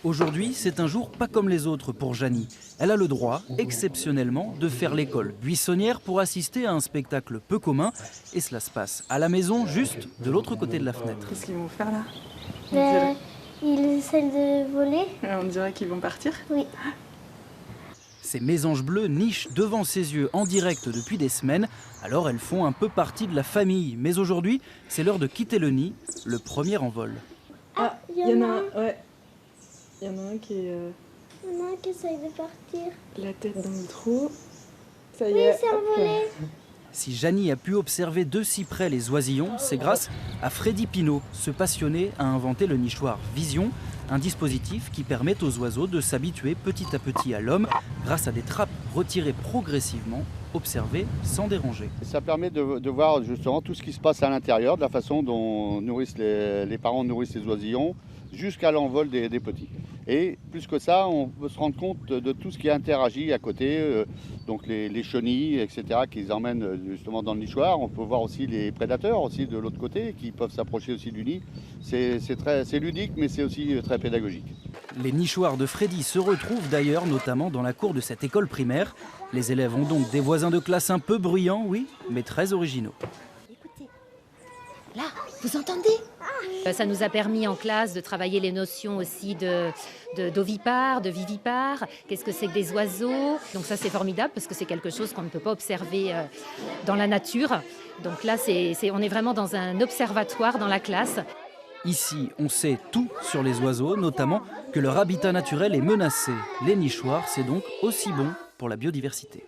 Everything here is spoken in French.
Aujourd'hui, c'est un jour pas comme les autres pour Janie. Elle a le droit, exceptionnellement, de faire l'école buissonnière pour assister à un spectacle peu commun. Et cela se passe à la maison, juste de l'autre côté de la fenêtre. Qu'est-ce qu'ils vont faire là? Ils essaient de voler. On dirait qu'ils vont partir. Oui. Ces mésanges bleus nichent devant ses yeux en direct depuis des semaines. Alors elles font un peu partie de la famille. Mais aujourd'hui, c'est l'heure de quitter le nid, le premier en vol. Ah, il y en a un, ouais. Il y en a un qui est Il y en a un qui essaye de partir. la tête dans le trou. Ça y Oui, est. c'est envolé. Si Janie a pu observer de si près les oisillons, c'est grâce à Freddy Pinault. Ce passionné a inventé le nichoir Vision, un dispositif qui permet aux oiseaux de s'habituer petit à petit à l'homme grâce à des trappes retirées progressivement, observées sans déranger. Ça permet de voir justement tout ce qui se passe à l'intérieur, de la façon dont les parents nourrissent les oisillons, jusqu'à l'envol des petits. Et plus que ça, on peut se rendre compte de tout ce qui interagit à côté, donc les chenilles, etc., qu'ils emmènent justement dans le nichoir. On peut voir aussi les prédateurs aussi de l'autre côté, qui peuvent s'approcher aussi du nid. C'est ludique, mais c'est aussi très pédagogique. Les nichoirs de Freddy se retrouvent d'ailleurs notamment dans la cour de cette école primaire. Les élèves ont donc des voisins de classe un peu bruyants, oui, mais très originaux. Écoutez, là, vous entendez? Ça nous a permis en classe de travailler les notions aussi d'ovipare, de vivipare. Qu'est-ce que c'est que des oiseaux? Donc ça c'est formidable parce que c'est quelque chose qu'on ne peut pas observer dans la nature. Donc là on est vraiment dans un observatoire dans la classe. Ici, on sait tout sur les oiseaux, notamment que leur habitat naturel est menacé. Les nichoirs, c'est donc aussi bon pour la biodiversité.